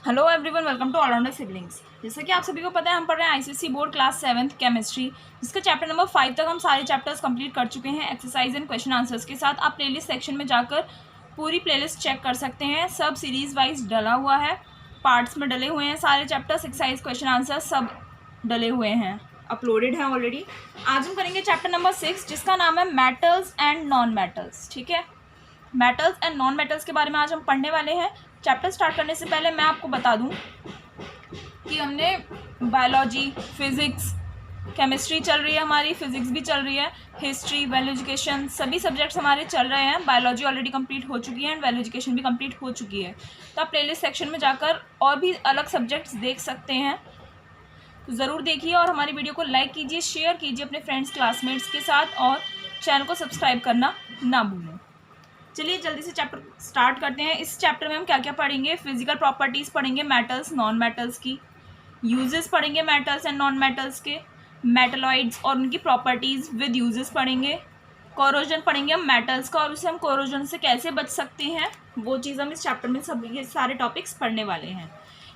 Hello everyone, welcome to all rounder siblings. जैसा कि आप सभी को पता है, हम पढ़ रहे हैं ICSE board class 7th chemistry, जिसका चैप्टर नंबर 5 तक हम सारे चैप्टर्स कंप्लीट कर चुके हैं एक्सरसाइज एंड क्वेश्चन आंसर्स के साथ। आप प्लेलिस्ट सेक्शन में जाकर पूरी प्लेलिस्ट चेक कर सकते हैं। सब सीरीज वाइज डला हुआ है, पार्ट्स में डले हुए हैं सारे चैप्टर्स, एक्सरसाइज क्वेश्चन आंसर सब डले हुए हैं, अपलोडेड हैं ऑलरेडी। आज हम करेंगे चैप्टर नंबर 6, जिसका नाम है मेटल्स एंड नॉन मेटल्स। ठीक है, मेटल्स एंड नॉन मेटल्स के बारे में आज हम पढ़ने वाले हैं। चैप्टर स्टार्ट करने से पहले मैं आपको बता दूं कि हमने बायोलॉजी, फिज़िक्स, केमिस्ट्री चल रही है हमारी, फिज़िक्स भी चल रही है, हिस्ट्री, वैल्यू एजुकेशन, सभी सब्जेक्ट्स हमारे चल रहे हैं। बायोलॉजी ऑलरेडी कंप्लीट हो चुकी है एंड वैल्यू एजुकेशन भी कंप्लीट हो चुकी है। तो आप प्लेलिस्ट सेक्शन में जाकर और भी अलग सब्जेक्ट्स देख सकते हैं, तो ज़रूर देखिए और हमारी वीडियो को लाइक कीजिए, शेयर कीजिए अपने फ्रेंड्स, क्लासमेट्स के साथ और चैनल को सब्सक्राइब करना ना भूलें। चलिए जल्दी से चैप्टर स्टार्ट करते हैं। इस चैप्टर में हम क्या क्या पढ़ेंगे? फिजिकल प्रॉपर्टीज़ पढ़ेंगे मेटल्स, नॉन मेटल्स की, यूजेस पढ़ेंगे मेटल्स एंड नॉन मेटल्स के, मेटलॉइड्स और उनकी प्रॉपर्टीज़ विद यूजेस पढ़ेंगे, कोरोजन पढ़ेंगे हम मेटल्स का और उससे हम कोरोजन से कैसे बच सकते हैं, वो चीज़ हम इस चैप्टर में सब ये सारे टॉपिक्स पढ़ने वाले हैं।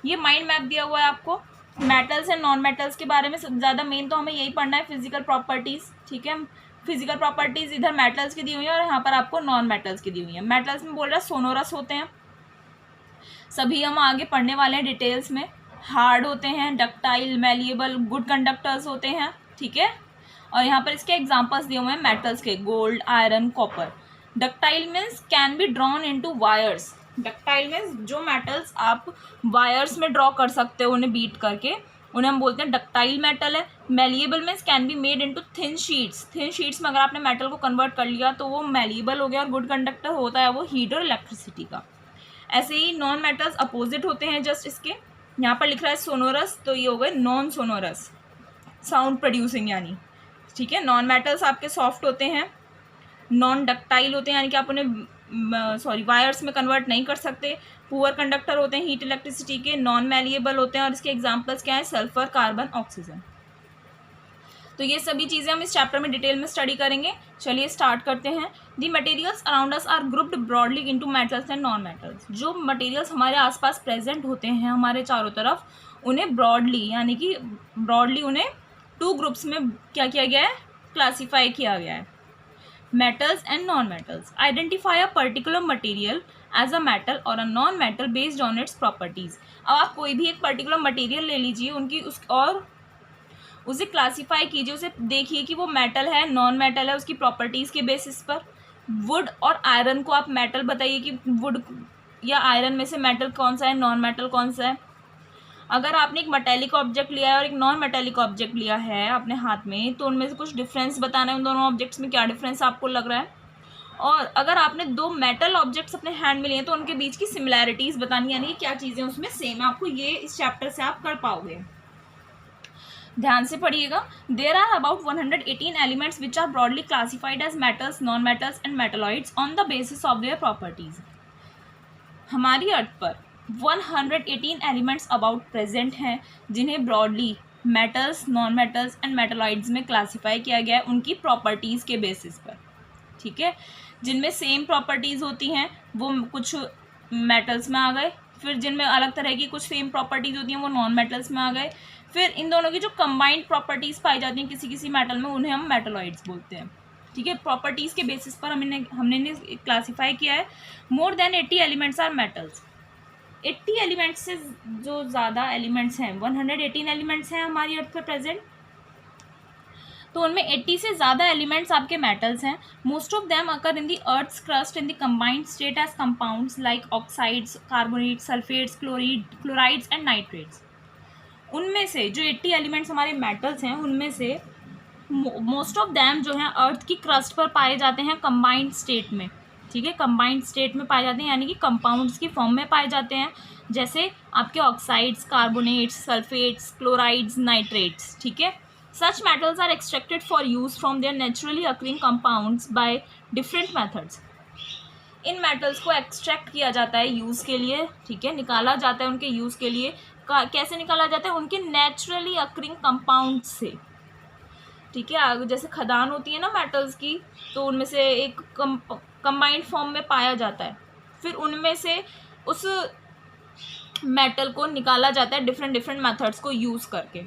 ये माइंड मैप दिया हुआ है आपको मेटल्स एंड नॉन मेटल्स के बारे में। ज़्यादा मेन तो हमें यही पढ़ना है, फिजिकल प्रॉपर्टीज़। ठीक है, फिजिकल प्रॉपर्टीज़ इधर मेटल्स की दी हुई है और यहाँ पर आपको नॉन मेटल्स की दी हुई है। मेटल्स में बोल रहा है सोनोरस होते हैं, सभी हम आगे पढ़ने वाले हैं डिटेल्स में। हार्ड होते हैं, डक्टाइल, मैलिएबल, गुड कंडक्टर्स होते हैं। ठीक है, और यहाँ पर इसके एग्जांपल्स दिए हुए हैं मेटल्स के, gold, iron, copper. Ductile means can be drawn into wires. Ductile means जो मेटल्स आप वायर्स में ड्रॉ कर सकते हो उन्हें बीट करके, उन्हें हम बोलते हैं डक्टाइल मेटल है। Malleable means can be made into thin sheets. Thin sheets में अगर आपने मेटल को कन्वर्ट कर लिया तो वो मेलिएबल हो गया। और गुड कंडक्टर होता है वो हीट और इलेक्ट्रिसिटी का। ऐसे ही नॉन मेटल्स अपोजिट होते हैं जस्ट इसके। यहाँ पर लिख रहा है सोनोरस, तो ये हो गए नॉन सोनोरस, साउंड प्रोड्यूसिंग यानी। ठीक है, नॉन मेटल्स आपके सॉफ्ट होते हैं, नॉन डक्टाइल होते हैं यानी कि आप उन्हें वायर्स में कन्वर्ट नहीं कर सकते। पुअर कंडक्टर होते हैं हीट इलेक्ट्रिसिटी के, नॉन मैलिएबल होते हैं और इसके एग्जांपल्स क्या है? Sulphur, carbon, oxygen. तो ये सभी चीज़ें हम इस चैप्टर में डिटेल में स्टडी करेंगे। चलिए स्टार्ट करते हैं। The materials around us are grouped broadly into metals and non metals. जो मटेरियल्स हमारे आसपास प्रेजेंट होते हैं हमारे चारों तरफ, उन्हें ब्रॉडली यानी कि ब्रॉडली उन्हें 2 ग्रुप्स में क्या किया गया है? क्लासीफाई किया गया है, metals and non metals. Identify a particular material as a metal और a non metal based on its properties. अब आप कोई भी एक पर्टिकुलर मटेरियल ले लीजिए, उनकी और उसे क्लासीफाई कीजिए, उसे देखिए कि वो मेटल है, नॉन मेटल है, उसकी प्रॉपर्टीज़ के बेसिस पर। वुड और आयरन को आप मेटल बताइए कि वुड या आयरन में से मेटल कौन सा है, नॉन मेटल कौन सा है। अगर आपने एक मेटेलिक ऑब्जेक्ट लिया है और एक नॉन मेटेलिक ऑब्जेक्ट लिया है अपने हाथ में, तो उनमें से कुछ डिफरेंस बताना है, उन दोनों ऑब्जेक्ट्स में क्या डिफरेंस आपको लग रहा है। और अगर आपने 2 मेटल ऑब्जेक्ट्स अपने हैंड में लिए तो उनके बीच की सिमिलैरिटीज़ बतानी, यानी कि क्या चीज़ें उसमें सेम है। आपको ये इस चैप्टर से आप कर पाओगे। ध्यान से पढ़िएगा। There are about 118 elements which are broadly classified as metals, non metals and metalloids on the basis of their properties. हमारी अर्थ पर 118 एलिमेंट्स अबाउट प्रेजेंट हैं, जिन्हें broadly metals, non metals and metalloids में क्लासीफाई किया गया है उनकी properties के बेसिस पर। ठीक है, जिनमें सेम प्रॉपर्टीज़ होती हैं वो कुछ मेटल्स में आ गए, फिर जिनमें अलग तरह की कुछ सेम प्रॉपर्टीज़ होती हैं वो नॉन मेटल्स में आ गए, फिर इन दोनों की जो कंबाइंड प्रॉपर्टीज़ पाई जाती हैं किसी किसी मेटल में, उन्हें हम मेटलॉइड्स बोलते हैं। ठीक है, प्रॉपर्टीज़ के बेसिस पर हमने क्लासीफाई किया है। More than 80 elements are metals. 80 elements से जो ज़्यादा एलिमेंट्स हैं, 118 एलिमेंट्स हैं हमारी अर्थ पर प्रेजेंट, तो उनमें 80 से ज़्यादा एलिमेंट्स आपके मेटल्स हैं। Most of them occur in the earth's crust in the combined state as compounds like oxides, carbonates, sulphates, chlorides and nitrates. उनमें से जो 80 एलिमेंट्स हमारे मेटल्स हैं, उनमें से मोस्ट ऑफ दैम जो हैं अर्थ की क्रस्ट पर पाए जाते हैं कंबाइंड स्टेट में। ठीक है, कंबाइंड स्टेट में पाए जाते हैं यानी कि कंपाउंड्स की फॉर्म में पाए जाते हैं, जैसे आपके oxides, carbonates, sulphates, chlorides, nitrates. ठीक है, such metals are extracted for use from their naturally occurring compounds by different methods. इन मेटल्स को एक्सट्रैक्ट किया जाता है यूज़ के लिए। ठीक है, निकाला जाता है उनके यूज़ के लिए। कैसे निकाला जाता है? उनके नेचुरली अकरिंग कंपाउंड से। ठीक है, जैसे खदान होती है ना मेटल्स की, तो उनमें से एक कंबाइंड फॉर्म में पाया जाता है, फिर उनमें से उस मेटल को निकाला जाता है डिफरेंट डिफरेंट मेथड्स को यूज़ करके।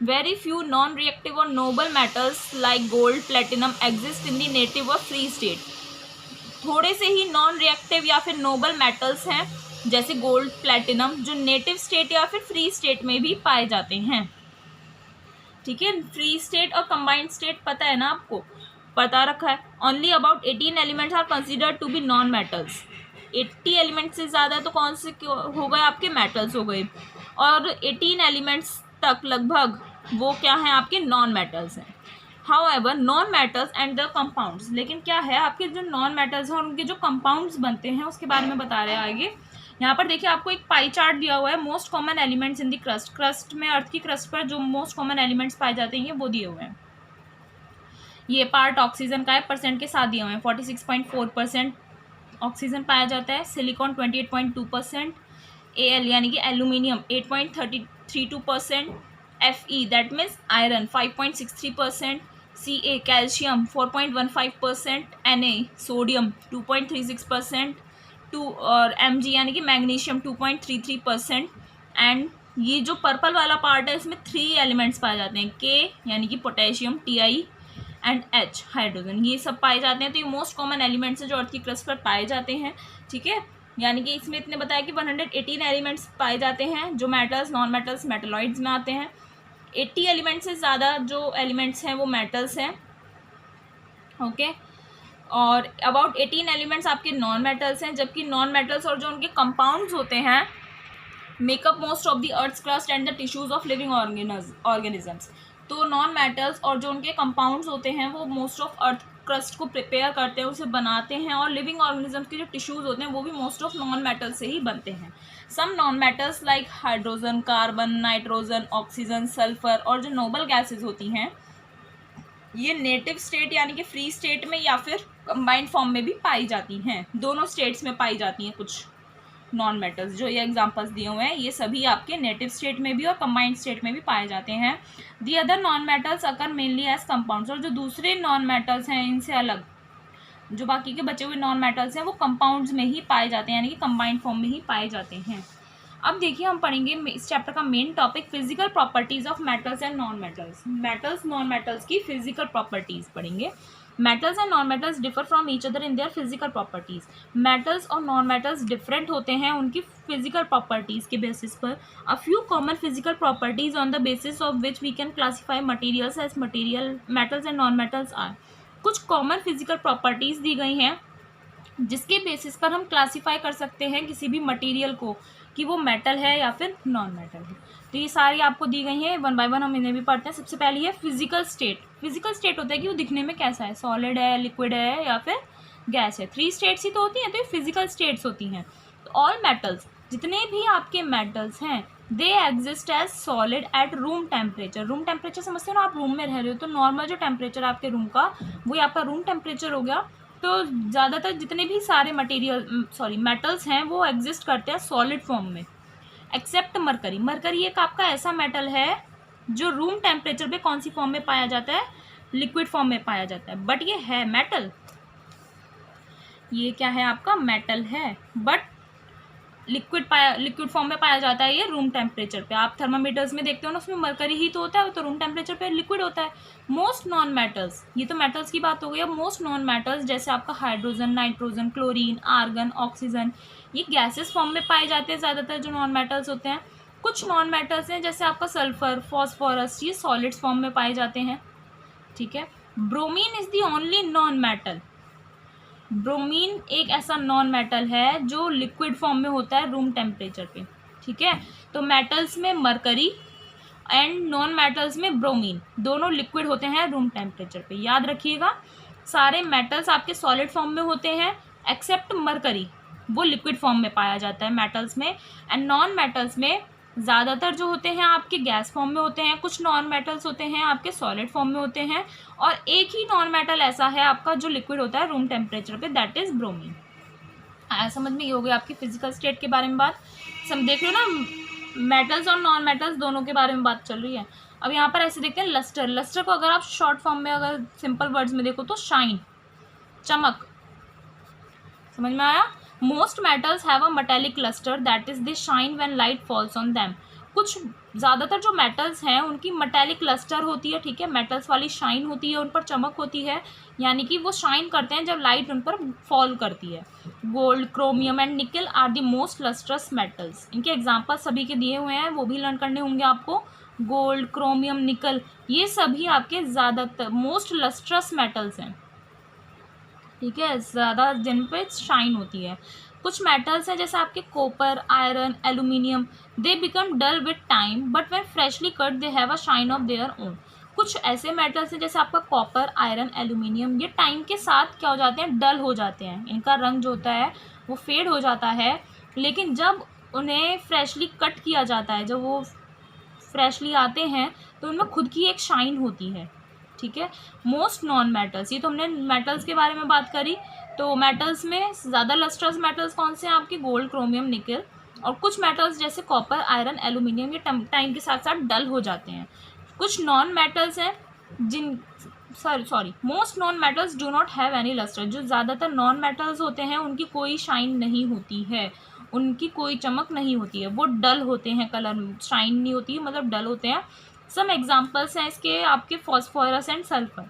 वेरी फ्यू नॉन रिएक्टिव और noble metals like gold platinum exist in the native और फ्री स्टेट। थोड़े से ही नॉन रिएक्टिव या फिर नोबल मेटल्स हैं जैसे गोल्ड प्लेटिनम जो नेटिव स्टेट या फिर फ्री स्टेट में भी पाए जाते हैं। ठीक है, फ्री स्टेट और कंबाइंड स्टेट पता है ना, आपको पता रखा है। Only about 18 elements are considered to be non metals. 80 elements से ज़्यादा तो कौन से हो गए आपके मेटल्स हो गए, और 18 एलिमेंट्स तक लगभग वो क्या हैं आपके नॉन मेटल्स हैं। However non metals and the compounds, लेकिन क्या है आपके जो नॉन मेटल्स हैं और उनके जो कंपाउंड्स बनते हैं उसके बारे में बता रहे हैं आगे। यहाँ पर देखिए आपको एक पाई चार्ट दिया हुआ है, most common elements in the crust. Crust में, अर्थ की क्रस्ट पर जो मोस्ट कॉमन एलिमेंट्स पाए जाते हैं वो दिए हुए हैं। ये पार्ट ऑक्सीजन का है, परसेंट के साथ दिए हुए हैं। 46.4% ऑक्सीजन पाया जाता है, सिलिकॉन 28.2%, Al यानी कि aluminium 8.32%, Fe that means iron 5.63%, Ca calcium 4.15%, Na sodium 2.36%, और Mg यानी कि मैग्नीशियम 2.33%। एंड ये जो पर्पल वाला पार्ट है इसमें 3 एलिमेंट्स पाए जाते हैं, K यानी कि potassium, Ti and H hydrogen, ये सब पाए जाते हैं। तो ये मोस्ट कॉमन एलिमेंट्स हैं जो अर्थ की क्रस्ट पर पाए जाते हैं। ठीक है, यानी कि इसमें इतने बताया कि 118 एलिमेंट्स पाए जाते हैं जो मेटल्स, नॉन मेटल्स, मेटलॉइड्स में आते हैं। 80 एलिमेंट्स से ज़्यादा जो एलिमेंट्स हैं वो मेटल्स हैं। ओके, और अबाउट 18 एलिमेंट्स आपके नॉन मेटल्स हैं, जबकि नॉन मेटल्स और जो उनके कंपाउंड्स होते हैं make up most of the earth's crust and the tissues of living organisms. तो नॉन मेटल्स और जो उनके कंपाउंड्स होते हैं वो मोस्ट ऑफ अर्थ क्रस्ट को प्रिपेयर करते हैं, उसे बनाते हैं, और लिविंग ऑर्गेनिजम्स के जो टिश्यूज होते हैं वो भी मोस्ट ऑफ नॉन मेटल से ही बनते हैं। Some non metals like hydrogen, carbon, nitrogen, oxygen, sulphur और जो नोबल गैसेज होती हैं ये नेटिव स्टेट यानी कि फ्री स्टेट में या फिर कंबाइंड फॉर्म में भी पाई जाती हैं। दोनों स्टेट्स में पाई जाती हैं कुछ नॉन मेटल्स। जो ये एग्जांपल्स दिए हुए हैं ये सभी आपके नेटिव स्टेट में भी और कंबाइंड स्टेट में भी पाए जाते हैं। The other non metals occur mainly as compounds, और जो दूसरे नॉन मेटल्स हैं इनसे अलग जो बाकी के बचे हुए नॉन मेटल्स हैं वो कंपाउंड्स में ही पाए जाते हैं, यानी कि कंबाइंड फॉर्म में ही पाए जाते हैं। अब देखिए हम पढ़ेंगे इस चैप्टर का main topic physical properties of metals and non metals. Metals, non metals की फिजिकल प्रॉपर्टीज पढ़ेंगे। Metals and non metals differ from each other in their physical properties. Metals और नॉन मेटल्स डिफरेंट होते हैं उनकी physical properties के basis पर। A few common physical properties on the basis of which we can classify materials as material metals and non metals are. कुछ common physical properties दी गई हैं जिसके बेसिस पर हम क्लासीफाई कर सकते हैं किसी भी मटेरियल को कि वो मेटल है या फिर नॉन मेटल है। तो ये सारी आपको दी गई हैं, वन बाय वन हम इन्हें भी पढ़ते हैं। सबसे पहली है फिजिकल स्टेट। फिजिकल स्टेट होता है कि वो दिखने में कैसा है, सॉलिड है, लिक्विड है या फिर गैस है। 3 स्टेट्स ही तो होती हैं, तो ये फिजिकल स्टेट्स होती हैं। तो ऑल मेटल्स, जितने भी आपके मेटल्स हैं, they exist as solid at room temperature. Room temperature समझते हो ना, आप रूम में रह रहे हो तो नॉर्मल जो टेम्परेचर आपके रूम का वही आपका रूम टेम्परेचर हो गया। तो ज़्यादातर जितने भी सारे मेटल्स हैं वो एग्जिस्ट करते हैं सॉलिड फॉर्म में, एक्सेप्ट मरकरी। मरकरी एक आपका ऐसा मेटल है जो रूम टेम्परेचर पे कौन सी फॉर्म में पाया जाता है, लिक्विड फॉर्म में पाया जाता है, बट ये है मेटल। ये क्या है आपका मेटल है, बट लिक्विड फॉर्म में पाया जाता है ये रूम टेम्परेचर पे। आप थर्मामीटर्स में देखते हो ना, उसमें मरकरी ही तो होता है, वो तो रूम टेम्परेचर पे लिक्विड होता है। मोस्ट नॉन मेटल्स, ये तो मेटल्स की बात हो गई। अब मोस्ट नॉन मेटल्स जैसे आपका hydrogen, nitrogen, chlorine, argon, oxygen, ये गैसेस फॉर्म में पाए जाते हैं ज़्यादातर जो नॉन मेटल्स होते हैं। कुछ नॉन मेटल्स हैं जैसे आपका सल्फर, फॉस्फोरस, ये सॉलिड्स फॉर्म में पाए जाते हैं। ठीक है, bromine is the only non metal. Bromine एक ऐसा नॉन मेटल है जो लिक्विड फॉर्म में होता है रूम टेम्परेचर पे। ठीक है, तो मेटल्स में मरकरी एंड नॉन मेटल्स में ब्रोमीन, दोनों लिक्विड होते हैं रूम टेम्परेचर पे। याद रखिएगा, सारे मेटल्स आपके सॉलिड फॉर्म में होते हैं एक्सेप्ट मरकरी, वो लिक्विड फॉर्म में पाया जाता है मेटल्स में। एंड नॉन मेटल्स में ज़्यादातर जो होते हैं आपके गैस फॉर्म में होते हैं, कुछ नॉन मेटल्स होते हैं आपके सॉलिड फॉर्म में होते हैं, और एक ही नॉन मेटल ऐसा है आपका जो लिक्विड होता है रूम टेम्परेचर पे, दैट इज़ ब्रोमीन। आया समझ में? ये हो गया आपकी फिजिकल स्टेट के बारे में बात। सब देख रहे हो ना, मेटल्स और नॉन मेटल्स दोनों के बारे में बात चल रही है। अब यहाँ पर ऐसे देखते हैं लस्टर। लस्टर को अगर आप शॉर्ट फॉर्म में, अगर सिंपल वर्ड्स में देखो तो शाइन, चमक। समझ में आया? Most metals have a metallic cluster that is they shine when light falls on them. कुछ ज़्यादातर जो मेटल्स हैं उनकी मेटेलिक क्लस्टर होती है, ठीक है, मेटल्स वाली शाइन होती है, उन पर चमक होती है, यानी कि वो शाइन करते हैं जब लाइट उन पर फॉल करती है। Gold, chromium and nickel are the most lustrous metals. इनके एग्जाम्पल सभी के दिए हुए हैं, वो भी लर्न करने होंगे आपको। गोल्ड, क्रोमियम, निकल, ये सभी आपके ज़्यादातर मोस्ट लस्ट्रस मेटल्स हैं, ठीक है, ज़्यादा जिन पे शाइन होती है। कुछ मेटल्स हैं जैसे आपके copper, iron, aluminium, they become dull with time but when freshly cut they have a shine of their own. कुछ ऐसे मेटल्स हैं जैसे आपका कॉपर, आयरन, एल्यूमिनियम, ये टाइम के साथ क्या हो जाते हैं, डल हो जाते हैं, इनका रंग जो होता है वो फेड हो जाता है, लेकिन जब उन्हें फ्रेशली कट किया जाता है, जब वो फ्रेशली आते हैं तो उनमें खुद की एक शाइन होती है, ठीक है। मोस्ट नॉन मेटल्स, ये तो हमने मेटल्स के बारे में बात करी। तो मेटल्स में ज़्यादा लस्ट्रस मेटल्स कौन से हैं आपके, गोल्ड, क्रोमियम, निकल, और कुछ मेटल्स जैसे कॉपर, आयरन, एल्यूमिनियम, ये टाइम के साथ साथ डल हो जाते हैं। कुछ नॉन मेटल्स हैं जिन sorry most non metals do not have any lustre. जो ज़्यादातर नॉन मेटल्स होते हैं उनकी कोई शाइन नहीं होती है, उनकी कोई चमक नहीं होती है, वो डल होते हैं, कलर शाइन नहीं होती है, मतलब डल होते हैं। सम एग्जाम्पल्स हैं इसके आपके phosphorus and sulphur.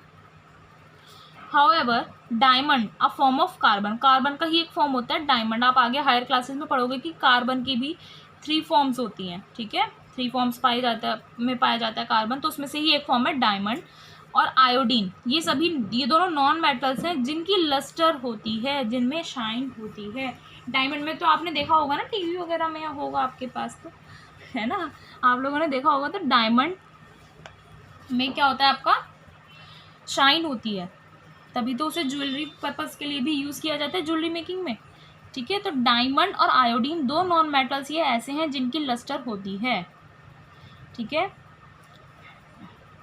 However diamond a form of carbon, carbon का ही एक फॉर्म होता है डायमंड। आप आगे हायर क्लासेस में पढ़ोगे कि कार्बन की भी 3 फॉर्म्स होती हैं, ठीक है, 3 फॉर्म्स पाया जाता है कार्बन, तो उसमें से ही एक फॉर्म है डायमंड। और आयोडीन, ये दोनों नॉन मेटल्स हैं जिनकी लस्टर होती है, जिनमें शाइन होती है। डायमंड में तो आपने देखा होगा ना, टीवी वगैरह में होगा आपके पास, तो है ना, आप लोगों ने देखा होगा। तो डायमंड में क्या होता है, आपका शाइन होती है, तभी तो उसे ज्वेलरी पर्पस के लिए भी यूज़ किया जाता है, ज्वेलरी मेकिंग में, ठीक है। तो डायमंड और आयोडीन 2 नॉन मेटल्स ये ऐसे हैं जिनकी लस्टर होती है, ठीक है।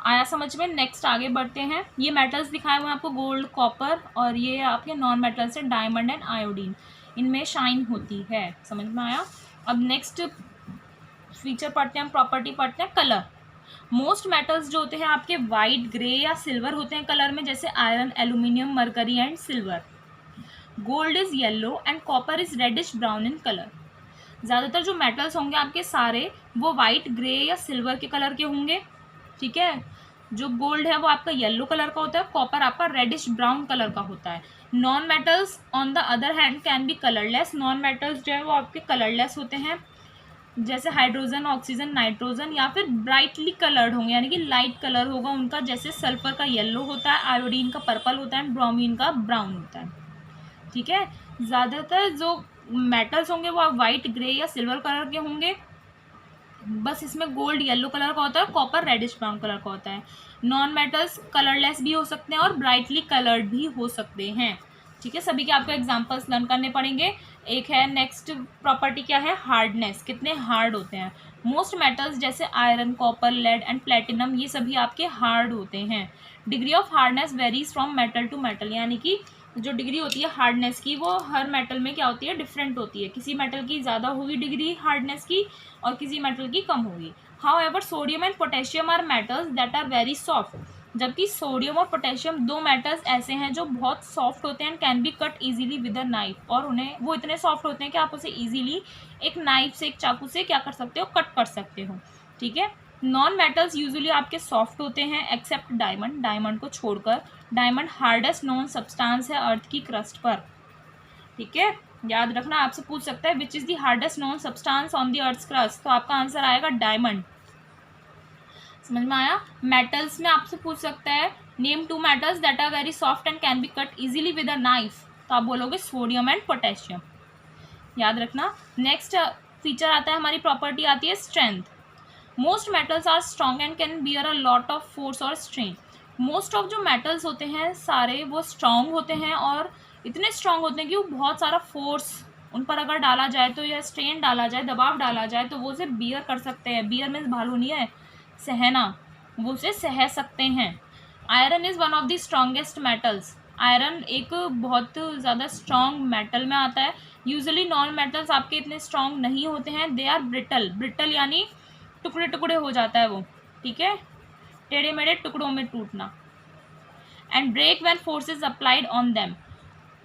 आया समझ में। नेक्स्ट आगे बढ़ते हैं। ये मेटल्स दिखाए हुए हैं आपको, गोल्ड, कॉपर, और ये आपके नॉन मेटल्स हैं डायमंड एंड आयोडीन, इनमें शाइन होती है, समझ में आया। अब नेक्स्ट फीचर पढ़ते हैं, प्रॉपर्टी पढ़ते हैं, कलर। मोस्ट मेटल्स जो होते हैं आपके वाइट, ग्रे या सिल्वर होते हैं कलर में, जैसे iron, aluminium, mercury and silver. Gold is yellow and copper is reddish brown in colour. ज़्यादातर जो मेटल्स होंगे आपके सारे वो वाइट, ग्रे या सिल्वर के कलर के होंगे, ठीक है। जो गोल्ड है वो आपका येलो कलर का होता है, कॉपर आपका रेडिश ब्राउन कलर का होता है। Non metals on the other hand can be colourless. Non metals जो है वो आपके कलरलेस होते हैं, जैसे हाइड्रोजन, ऑक्सीजन, नाइट्रोजन, या फिर ब्राइटली कलर्ड होंगे, यानी कि लाइट कलर होगा उनका, जैसे सल्फर का येलो होता है, आयोडीन का पर्पल होता है, ब्रोमीन का ब्राउन होता है, ठीक है। ज़्यादातर जो मेटल्स होंगे वो वाइट, ग्रे या सिल्वर कलर के होंगे, बस इसमें गोल्ड येलो कलर का होता है, कॉपर रेडिश ब्राउन कलर का होता है। नॉन मेटल्स कलरलेस भी हो सकते हैं और ब्राइटली कलर्ड भी हो सकते हैं, ठीक है। सभी के आपको एग्जांपल्स लर्न करने पड़ेंगे। एक है नेक्स्ट प्रॉपर्टी, क्या है, हार्डनेस, कितने हार्ड होते हैं। मोस्ट मेटल्स जैसे iron, copper, lead and platinum, ये सभी आपके हार्ड होते हैं। Degree of hardness varies from metal to metal, यानी कि जो डिग्री होती है हार्डनेस की वो हर मेटल में क्या होती है, डिफरेंट होती है। किसी मेटल की ज़्यादा होगी डिग्री हार्डनेस की और किसी मेटल की कम होगी। However sodium and potassium are metals that are very soft, जबकि सोडियम और पोटेशियम 2 मेटल्स ऐसे हैं जो बहुत सॉफ्ट होते हैं, can be cut easily with a knife, और उन्हें वो इतने सॉफ्ट होते हैं कि आप उसे इजीली एक नाइफ से, एक चाकू से क्या कर सकते हो, कट कर सकते हो, ठीक है। नॉन मेटल्स यूजुअली आपके सॉफ्ट होते हैं एक्सेप्ट डायमंड, डायमंड को छोड़कर। डायमंड हार्डेस्ट नॉन सब्सटेंस है अर्थ की क्रस्ट पर, ठीक है, याद रखना। आपसे पूछ सकता है which is the hardest non substance on the earth crust, तो आपका आंसर आएगा डायमंड, समझ में आया। मेटल्स में आपसे पूछ सकता है name 2 metals that are very soft and can be cut easily with a knife, तो आप बोलोगे सोडियम एंड पोटेशियम, याद रखना। नेक्स्ट फीचर आता है, हमारी प्रॉपर्टी आती है strength. Most metals are strong and can bear a lot of force और स्ट्रेन। मोस्ट ऑफ जो मेटल्स होते हैं सारे वो स्ट्रॉन्ग होते हैं, और इतने स्ट्रॉन्ग होते हैं कि वो बहुत सारा फोर्स उन पर अगर डाला जाए तो, या स्ट्रेन डाला जाए, दबाव डाला जाए, तो वो उसे बियर कर सकते हैं। बियर मीन्स भालू नहीं है, सहना, वो उसे सह सकते हैं। Iron is one of the strongest metals. Iron एक बहुत ज़्यादा स्ट्रॉन्ग मेटल में आता है। यूजुअली नॉन मेटल्स आपके इतने स्ट्रॉन्ग नहीं होते हैं, दे आर ब्रिटल, ब्रिटल यानी टुकड़े टुकड़े हो जाता है वो, ठीक है, टेढ़े मेढ़े टुकड़ों में टूटना। And break when force is applied on them,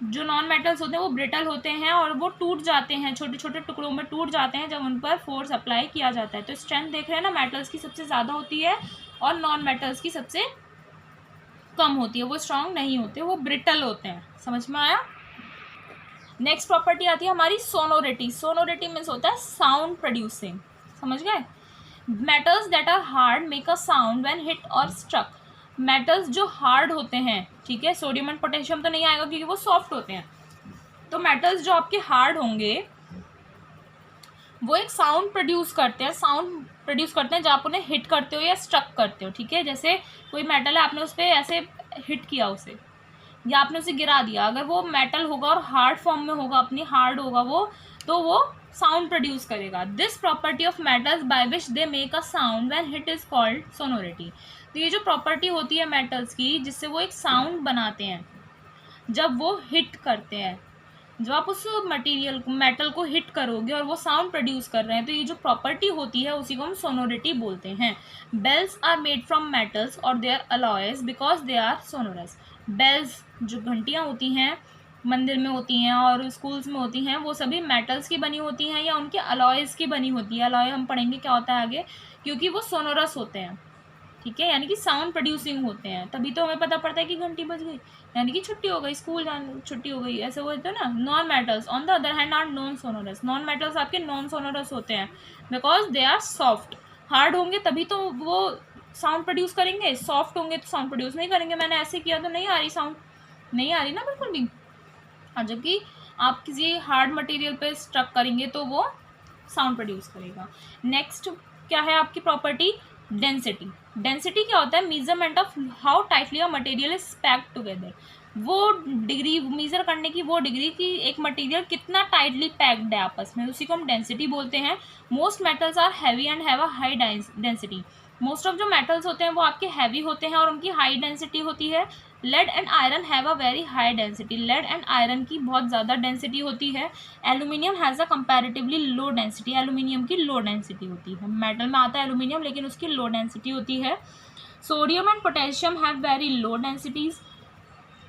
जो नॉन मेटल्स होते हैं वो ब्रिटल होते हैं और वो टूट जाते हैं, छोटे छोटे टुकड़ों में टूट जाते हैं जब उन पर फोर्स अप्लाई किया जाता है। तो स्ट्रेंथ देख रहे हैं ना, मेटल्स की सबसे ज़्यादा होती है और नॉन मेटल्स की सबसे कम होती है। वो स्ट्रांग नहीं होते, वो ब्रिटल होते हैं। समझ में आया? नेक्स्ट प्रॉपर्टी आती है हमारी सोनोरिटी। सोनोरिटी मीन्स होता है साउंड प्रोड्यूसिंग। समझ गए? Metals that are hard make a sound when hit और स्ट्रक। मेटल्स जो हार्ड होते हैं, ठीक है, सोडियम एंड पोटेशियम तो नहीं आएगा क्योंकि वो सॉफ्ट होते हैं। तो मेटल्स जो आपके हार्ड होंगे वो एक साउंड प्रोड्यूस करते हैं, साउंड प्रोड्यूस करते हैं जब आप उन्हें हिट करते हो या स्ट्रक करते हो। ठीक है, जैसे कोई मेटल है, आपने उस पर ऐसे हिट किया उसे या आपने उसे गिरा दिया, अगर वो मेटल होगा और हार्ड फॉर्म में होगा, अपनी हार्ड होगा वो, तो वो साउंड प्रोड्यूस करेगा। This property of metals by which they make a sound when hit is called sonority. तो ये जो प्रॉपर्टी होती है मेटल्स की जिससे वो एक साउंड बनाते हैं जब वो हिट करते हैं, जब आप उस मटेरियल को, मेटल को हिट करोगे और वो साउंड प्रोड्यूस कर रहे हैं, तो ये जो प्रॉपर्टी होती है उसी को हम सोनोरिटी बोलते हैं। Bells are made from metals और they are alloys because they are sonorous. Bells जो घंटियाँ होती हैं मंदिर में होती हैं और स्कूल्स में होती हैं, वो सभी मेटल्स की बनी होती हैं या उनके अलॉयज़ की बनी होती है। अलॉय हम पढ़ेंगे क्या होता है आगे, क्योंकि वो सोनोरस होते हैं। ठीक है, यानी कि साउंड प्रोड्यूसिंग होते हैं, तभी तो हमें पता पड़ता है कि घंटी बज गई, यानी कि छुट्टी हो गई, स्कूल जाने छुट्टी हो गई, ऐसे होते हैं ना। Non metals on the other hand are non sonorous. Non metals आपके नॉन सोनोरस होते हैं because they are soft. Hard होंगे तभी तो वो साउंड प्रोड्यूस करेंगे, सॉफ्ट होंगे तो साउंड प्रोड्यूस नहीं करेंगे। मैंने ऐसे किया तो नहीं आ रही साउंड, नहीं आ रही ना बिल्कुल भी। और जबकि आप किसी हार्ड मटेरियल पे स्ट्रक करेंगे तो वो साउंड प्रोड्यूस करेगा। नेक्स्ट क्या है आपकी प्रॉपर्टी? डेंसिटी। डेंसिटी क्या होता है? Measurement of how tightly a material is packed together. वो डिग्री मेजर करने की, वो डिग्री की एक मटेरियल कितना टाइटली पैक्ड है आपस में, उसी को हम डेंसिटी बोलते हैं। Most metals are heavy and have a high density. Most of जो मेटल्स होते हैं वो आपके हैवी होते हैं और उनकी हाई डेंसिटी होती है। Lead and iron have a very high density. Lead and iron की बहुत ज़्यादा डेंसिटी होती है। Aluminium has a comparatively low density. Aluminium की लो डेंसिटी होती है। मेटल में आता है एल्यूमिनियम, लेकिन उसकी लो डेंसिटी होती है। Sodium and potassium have very low densities.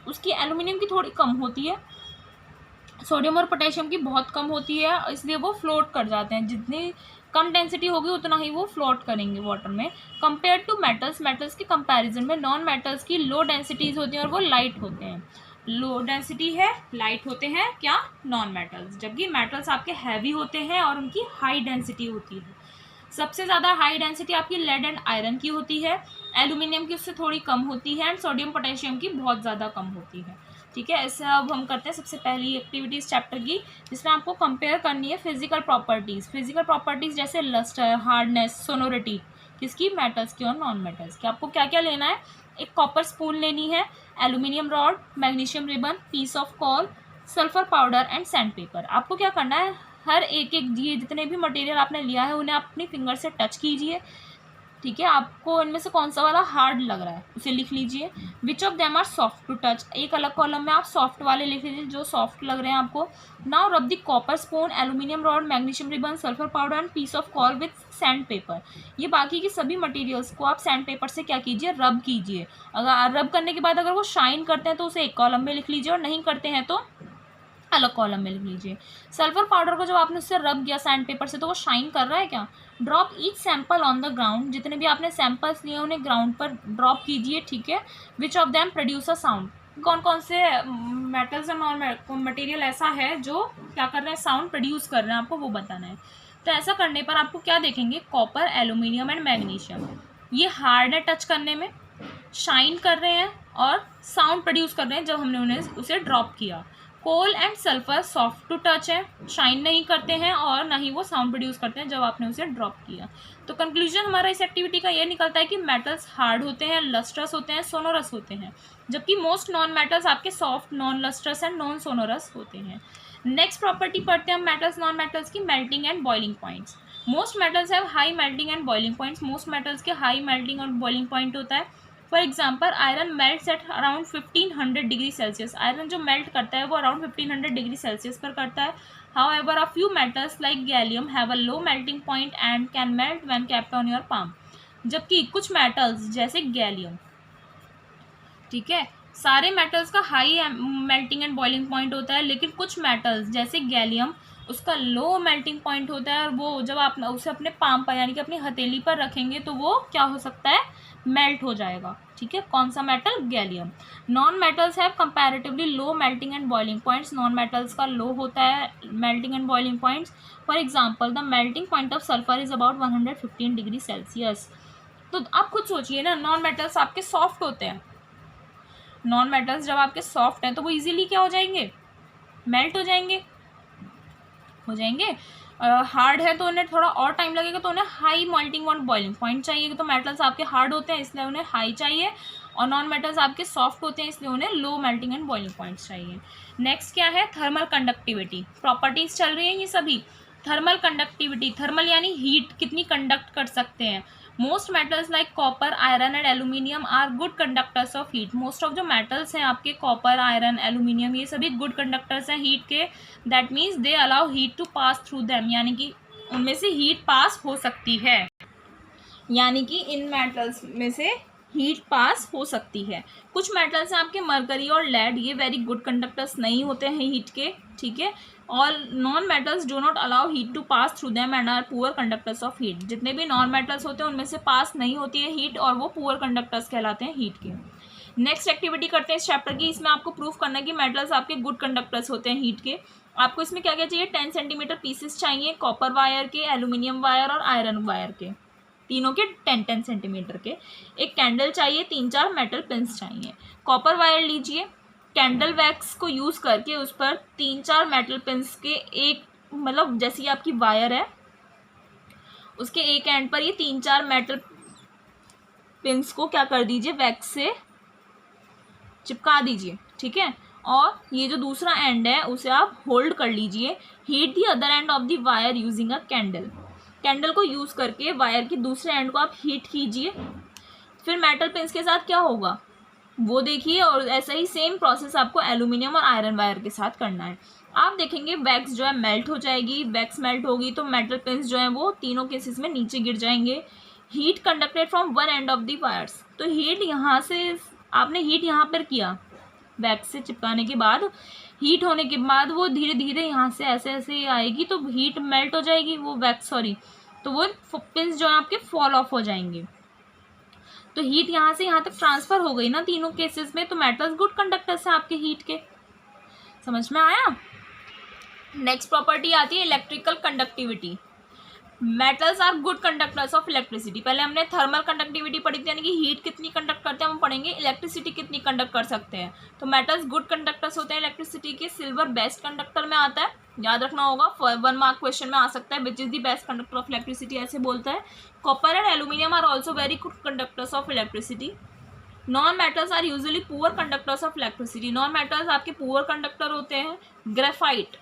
उसकी एल्यूमिनियम की थोड़ी कम होती है, सोडियम और पोटेशियम की बहुत कम होती है, इसलिए वो फ्लोट कर जाते हैं। जितनी कम डेंसिटी होगी उतना ही वो फ्लोट करेंगे वाटर में। कंपेयर टू मेटल्स, मेटल्स के कंपैरिजन में नॉन मेटल्स की लो डेंसिटीज़ होती हैं और वो लाइट होते हैं। लो डेंसिटी है, लाइट होते हैं क्या? Non metals. जबकि मेटल्स आपके हैवी होते हैं और उनकी हाई डेंसिटी होती है। सबसे ज़्यादा हाई डेंसिटी आपकी लेड एंड आयरन की होती है, एल्यूमिनियम की उससे थोड़ी कम होती है एंड सोडियम पोटेशियम की बहुत ज़्यादा कम होती है। ठीक है, इससे अब हम करते हैं सबसे पहली एक्टिविटी इस चैप्टर की, जिसमें आपको कंपेयर करनी है फिजिकल प्रॉपर्टीज़। फिजिकल प्रॉपर्टीज़ जैसे लस्टर, हार्डनेस, सोनोरिटी, किसकी? मेटल्स की और नॉन मेटल्स की। आपको क्या क्या लेना है? एक कॉपर स्पून लेनी है, aluminium rod, magnesium ribbon, piece of coal, sulphur powder and sand paper. आपको क्या करना है? हर एक ये जितने भी मटेरियल आपने लिया है उन्हें आप अपनी फिंगर से टच कीजिए। ठीक है, आपको इनमें से कौन सा वाला हार्ड लग रहा है उसे लिख लीजिए। Which of them are soft to touch, एक अलग कॉलम में आप सॉफ्ट वाले लिख लीजिए जो सॉफ्ट लग रहे हैं आपको। Now rub the copper spoon, aluminium rod, magnesium ribbon, sulphur powder and piece of coal with sand paper. ये बाकी की सभी मटेरियल्स को आप सैंड पेपर से क्या कीजिए? रब कीजिए। अगर रब करने के बाद अगर वो शाइन करते हैं तो उसे एक कॉलम में लिख लीजिए और नहीं करते हैं तो अलग कॉलम में लिख लीजिए। सल्फर पाउडर को जब आपने उससे रब किया सैंड पेपर से तो वो शाइन कर रहा है क्या? Drop each sample on the ground, जितने भी आपने सैंपल्स लिए उन्हें ग्राउंड पर ड्रॉप कीजिए। ठीक है, विच of them produce a sound, कौन कौन से मेटल्स और नॉन मटेरियल ऐसा है जो क्या कर रहे हैं? साउंड प्रोड्यूस कर रहे हैं, आपको वो बताना है। तो ऐसा करने पर आपको क्या देखेंगे? कॉपर, एल्यूमिनियम एंड मैग्नीशियम, ये हार्ड है टच करने में, शाइन कर रहे हैं और साउंड प्रोड्यूस कर रहे हैं जब हमने उन्हें उसे ड्रॉप किया। Coal and sulphur soft to touch है, शाइन नहीं करते हैं और ना ही वो साउंड प्रोड्यूस करते हैं जब आपने उसे ड्रॉप किया। तो कंक्लूजन हमारा इस एक्टिविटी का ये निकलता है कि मेटल्स हार्ड होते हैं, लस्ट्रस होते हैं, सोनोरस होते हैं, जबकि मोस्ट नॉन मेटल्स आपके soft, non lustrous and non sonorous होते हैं। नेक्स्ट प्रॉपर्टी पढ़ते हैं हम मेटल्स नॉन मेटल्स की, melting and boiling points. Most metals have high melting and boiling points. Most metals के हाई मेल्टिंग और बॉइलिंग पॉइंट होता है। For example iron melts at around 1500 degree Celsius. Iron जो melt करता है वो around 1500 degree Celsius पर करता है। However a few metals like gallium have a low melting point and can melt when kept on your palm. जबकि कुछ metals जैसे गैलियम, ठीक है, सारे मेटल्स का high melting and boiling point होता है, लेकिन कुछ मेटल्स जैसे गैलियम उसका लो मेल्टिंग पॉइंट होता है, और वो जब आप उसे अपने पाम पर यानी कि अपनी हथेली पर रखेंगे तो वो क्या हो सकता है, मेल्ट हो जाएगा। ठीक है, कौन सा metal, gallium. Non metals have comparatively low melting and boiling points, non metals का लो होता है melting and boiling points. For example the melting point of sulphur is about 115 degree Celsius. तो आप खुद सोचिए ना, नॉन मेटल्स आपके सॉफ्ट होते हैं, नॉन मेटल्स जब आपके सॉफ्ट हैं तो वो इजीली क्या हो जाएंगे, मेल्ट हो जाएंगे। हार्ड है तो उन्हें थोड़ा और टाइम लगेगा, तो उन्हें हाई मेल्टिंग और बॉइलिंग पॉइंट चाहिए। तो मेटल्स आपके हार्ड होते हैं इसलिए उन्हें हाई चाहिए, और नॉन मेटल्स आपके सॉफ्ट होते हैं इसलिए उन्हें low melting and boiling points चाहिए। नेक्स्ट क्या है, थर्मल कंडक्टिविटी। प्रॉपर्टीज चल रही हैं ये सभी। थर्मल कंडक्टिविटी, थर्मल यानी हीट कितनी कंडक्ट कर सकते हैं। Most metals like copper, iron and aluminium are good conductors of heat. Most of जो मेटल्स हैं आपके कॉपर, आयरन, एल्यूमिनियम, ये सभी गुड कंडक्टर्स हैं हीट के। That means they allow heat to pass through them, यानी कि उनमें से हीट पास हो सकती है, यानी कि इन मेटल्स में से हीट पास हो सकती है। कुछ मेटल्स हैं आपके मरकरी और लेड, ये वेरी गुड कंडक्टर्स नहीं होते हैं हीट के। ठीक है, और non metals do not allow heat to pass through them and are poor conductors of heat. जितने भी नॉन मेटल्स होते हैं उनमें से पास नहीं होती है हीट, और वो पुअर कंडक्टर्स कहलाते हैं हीट के। नेक्स्ट एक्टिविटी करते हैं इस चैप्टर की। इसमें आपको प्रूफ करना है कि मेटल्स आपके गुड कंडक्टर्स होते हैं हीट के। आपको इसमें क्या क्या चाहिए, 10 सेंटीमीटर पीसेस चाहिए कॉपर वायर के, एल्यूमिनियम वायर और आयरन वायर के, तीनों के 10-10 सेंटीमीटर के। एक कैंडल चाहिए, 3-4 मेटल पिंस चाहिए। कॉपर वायर लीजिए, कैंडल वैक्स को यूज़ करके उस पर 3-4 मेटल पिंस के एक, मतलब जैसी आपकी वायर है उसके एक एंड पर ये 3-4 मेटल पिंस को क्या कर दीजिए, वैक्स से चिपका दीजिए। ठीक है, और ये जो दूसरा एंड है उसे आप होल्ड कर लीजिए। Heat the other end of the wire using a candle. Candle को यूज़ करके वायर के दूसरे एंड को आप हीट कीजिए। फिर मेटल पिंस के साथ क्या होगा वो देखिए, और ऐसा ही सेम प्रोसेस आपको एल्यूमिनियम और आयरन वायर के साथ करना है। आप देखेंगे वैक्स जो है मेल्ट हो जाएगी। वैक्स मेल्ट होगी तो मेटल पिंस जो है वो तीनों केसेस में नीचे गिर जाएंगे। Heat conducted from one end of the wires, तो हीट यहाँ से आपने हीट यहाँ पर किया, वैक्स से चिपकाने के बाद हीट होने के बाद वो धीरे धीरे यहाँ से ऐसे ऐसे आएगी, तो हीट मेल्ट हो जाएगी, वो वैक्स तो वो पिंस जो है आपके फॉल ऑफ हो जाएंगे। तो हीट यहाँ से यहाँ तक ट्रांसफर हो गई ना तीनों केसेस में, तो मेटल्स गुड कंडक्टर्स हैं आपके हीट के। समझ में आया। नेक्स्ट प्रॉपर्टी आती है electrical conductivity. Metals are good conductors of electricity. पहले हमने थर्मल कंडक्टिविटी पढ़ी थी, यानी कि हीट कितनी कंडक्ट करते हैं, हम पढ़ेंगे इलेक्ट्रिसिटी कितनी कंडक्ट कर सकते हैं। तो मेटल्स गुड कंडक्टर्स होते हैं इलेक्ट्रिसिटी के। सिल्वर बेस्ट कंडक्टर में आता है, याद रखना होगा, 1 मार्क क्वेश्चन में आ सकता है, which is the best conductor of electricity, ऐसे बोलता है। Copper and aluminium are also very good conductors of electricity. Non metals are usually poor conductors of electricity. Non metals आपके पुअर कंडक्टर होते हैं। ग्रेफाइट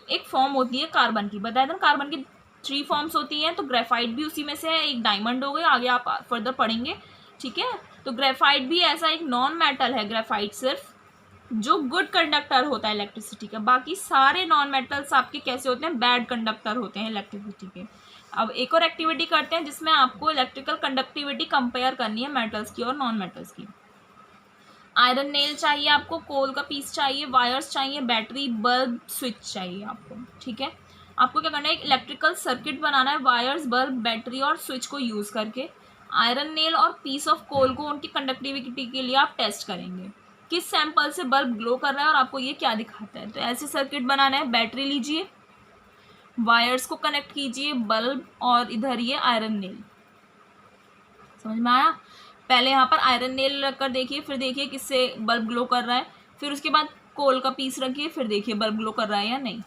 एक फॉर्म होती है carbon की, बताया था कार्बन की 3 फॉर्म्स होती हैं, तो ग्रेफाइट भी उसी में से है। एक डायमंड हो गई, आगे आप फर्दर पढ़ेंगे। ठीक है, तो ग्रेफाइट भी ऐसा एक नॉन मेटल है, ग्रेफाइट सिर्फ जो गुड कंडक्टर होता है इलेक्ट्रिसिटी का। बाकी सारे नॉन मेटल्स आपके कैसे होते हैं, बैड कंडक्टर होते हैं इलेक्ट्रिसिटी के। अब एक और एक्टिविटी करते हैं जिसमें आपको इलेक्ट्रिकल कंडक्टिविटी कंपेयर करनी है मेटल्स की और नॉन मेटल्स की। आयरन नेल चाहिए आपको, कोल का पीस चाहिए, वायर्स चाहिए, बैटरी, बल्ब, स्विच चाहिए आपको। ठीक है, आपको क्या करना है, एक इलेक्ट्रिकल सर्किट बनाना है वायर्स, बल्ब, बैटरी और स्विच को यूज़ करके। आयरन नेल और पीस ऑफ कोल को उनकी कंडक्टिविटी के लिए आप टेस्ट करेंगे, किस सैंपल से बल्ब ग्लो कर रहा है और आपको ये क्या दिखाता है। तो ऐसे सर्किट बनाना है। बैटरी लीजिए, वायर्स को कनेक्ट कीजिए, बल्ब, और इधर ये आयरन नेल। समझ में आया। पहले यहाँ पर आयरन नेल रखकर देखिए, फिर देखिए किससे बल्ब ग्लो कर रहा है। फिर उसके बाद कोल का पीस रखिए, फिर देखिए बल्ब ग्लो कर रहा है या नहीं।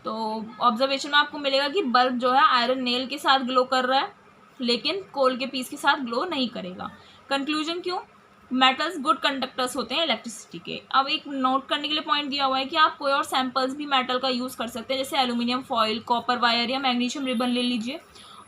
तो ऑब्जर्वेशन में आपको मिलेगा कि बल्ब जो है आयरन नेल के साथ ग्लो कर रहा है, लेकिन कोल के पीस के साथ ग्लो नहीं करेगा। कंक्लूजन क्यों, मेटल्स गुड कंडक्टर्स होते हैं इलेक्ट्रिसिटी के। अब एक नोट करने के लिए पॉइंट दिया हुआ है कि आप कोई और सैंपल्स भी मेटल का यूज़ कर सकते हैं, जैसे एल्यूमिनियम फॉइल, कॉपर वायर या मैग्नीशियम रिबन ले लीजिए।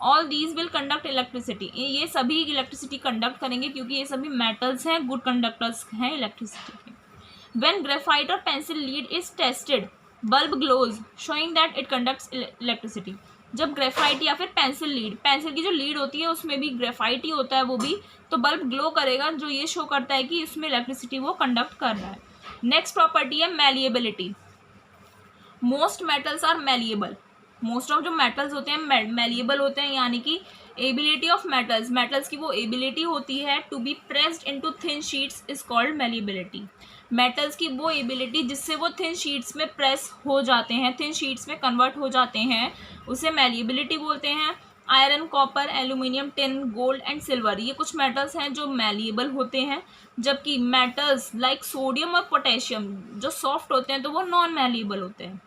All these will conduct electricity, ये सभी इलेक्ट्रिसिटी कंडक्ट करेंगे क्योंकि ये सभी मेटल्स हैं, गुड कंडक्टर्स हैं इलेक्ट्रिसिटी के। व्हेन ग्रेफाइट और pencil lead is tested, bulb glows showing that it conducts electricity. जब ग्रेफाइट या फिर पेंसिल लीड, पेंसिल की जो लीड होती है उसमें भी ग्रेफाइट ही होता है वो भी, तो बल्ब ग्लो करेगा, जो ये शो करता है कि इसमें इलेक्ट्रिसिटी वो कंडक्ट कर रहा है। नेक्स्ट प्रॉपर्टी है malleability. Most metals are malleable, most of जो मेटल्स होते हैं मैलिएबल होते हैं, यानी कि एबिलिटी ऑफ मेटल्स, मेटल्स की वो एबिलिटी होती है to be pressed into thin sheets is called malleability. Metals की वो एबिलिटी जिससे वो थिन शीट्स में प्रेस हो जाते हैं, थिन शीट्स में कन्वर्ट हो जाते हैं, उसे मैलिएबिलिटी बोलते हैं। Iron, copper, aluminium, tin, gold and silver, ये कुछ मेटल्स हैं जो मैलिएबल होते हैं, जबकि मेटल्स लाइक सोडियम और पोटेशियम जो सॉफ्ट होते हैं तो वो नॉन मैलिएबल होते हैं।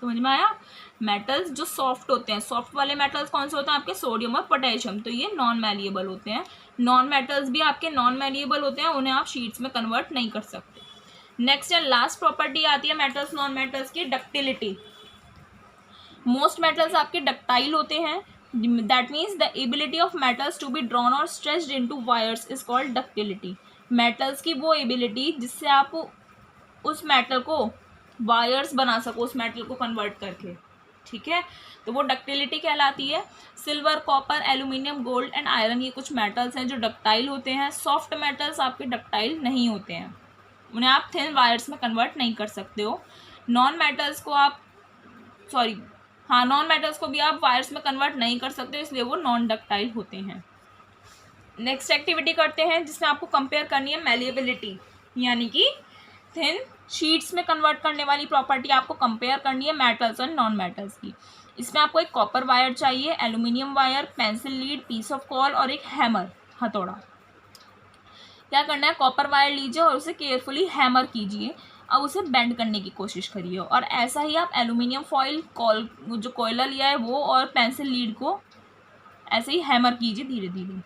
समझ में आया? मेटल्स जो सॉफ्ट होते हैं, सॉफ्ट वाले मेटल्स कौन से होते हैं आपके? सोडियम और पोटेशियम, तो ये नॉन मैलिएबल होते हैं। नॉन मेटल्स भी आपके नॉन मैलिएबल होते हैं, उन्हें आप शीट्स में कन्वर्ट नहीं कर सकते। नेक्स्ट एंड लास्ट प्रॉपर्टी आती है मेटल्स नॉन मेटल्स की, डक्टिलिटी। मोस्ट मेटल्स आपके डक्टाइल होते हैं, that means the ability of metals to be drawn और stretched into wires is called ductility. Metals की वो एबिलिटी जिससे आप उस मेटल को वायर्स बना सको, उस मेटल को कन्वर्ट करके, ठीक है, तो वो डक्टिलिटी कहलाती है। Silver, copper, aluminium, gold and iron, ये कुछ मेटल्स हैं जो डक्टाइल होते हैं। सॉफ्ट मेटल्स आपके डक्टाइल नहीं होते हैं, उन्हें आप थिन वायर्स में कन्वर्ट नहीं कर सकते हो। नॉन मेटल्स को आप नॉन मेटल्स को भी आप वायर्स में कन्वर्ट नहीं कर सकते, इसलिए वो नॉन डक्टाइल होते हैं। नेक्स्ट एक्टिविटी करते हैं जिसमें आपको कंपेयर करनी है मैलिएबिलिटी, यानी कि थिन शीट्स में कन्वर्ट करने वाली प्रॉपर्टी आपको कंपेयर करनी है मेटल्स और नॉन मेटल्स की। इसमें आपको एक कॉपर वायर चाहिए, aluminium wire, pencil lead, piece of coal और एक हैमर, हथौड़ा। क्या करना है? कॉपर वायर लीजिए और उसे केयरफुली हैमर कीजिए, अब उसे बेंड करने की कोशिश करिए, और ऐसा ही आप एल्यूमिनियम फॉइल, जो कोयला लिया है वो, और पेंसिल लीड को ऐसे ही हैमर कीजिए धीरे धीरे।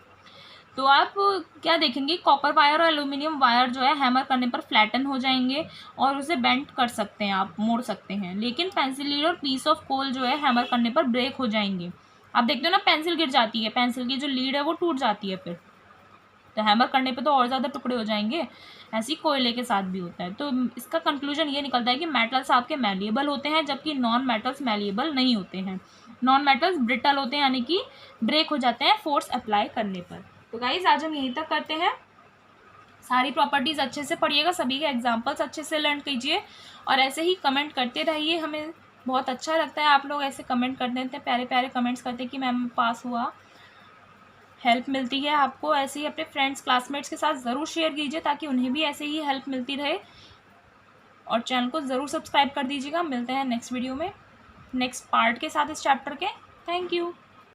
तो आप क्या देखेंगे, कॉपर वायर और एल्यूमिनियम वायर जो है हैमर करने पर फ्लैटन हो जाएंगे और उसे बेंड कर सकते हैं, आप मोड़ सकते हैं। लेकिन पेंसिल लीड और पीस ऑफ कोल जो है हैमर करने पर ब्रेक हो जाएंगे। आप देखते हो ना, पेंसिल गिर जाती है, पेंसिल की जो लीड है वो टूट जाती है, फिर तो हैमर करने पे तो और ज़्यादा टुकड़े हो जाएंगे। ऐसे ही कोयले के साथ भी होता है। तो इसका कंक्लूजन ये निकलता है कि मेटल्स आपके मैलिएबल होते हैं, जबकि नॉन मेटल्स मैलिएबल नहीं होते हैं। नॉन मेटल्स ब्रिटल होते हैं, यानी कि ब्रेक हो जाते हैं फोर्स अप्लाई करने पर। तो गाइज आज हम यहीं तक करते हैं। सारी प्रॉपर्टीज़ अच्छे से पढ़िएगा, सभी के एग्जाम्पल्स अच्छे से लर्न कीजिए, और ऐसे ही कमेंट करते रहिए। हमें बहुत अच्छा लगता है आप लोग ऐसे कमेंट करते हैं, प्यारे प्यारे कमेंट्स करते हैं कि मैम पास हुआ, हेल्प मिलती है आपको। ऐसे ही अपने फ्रेंड्स, क्लासमेट्स के साथ ज़रूर शेयर कीजिए ताकि उन्हें भी ऐसे ही हेल्प मिलती रहे, और चैनल को ज़रूर सब्सक्राइब कर दीजिएगा। मिलते हैं नेक्स्ट वीडियो में नेक्स्ट पार्ट के साथ इस चैप्टर के। Thank you.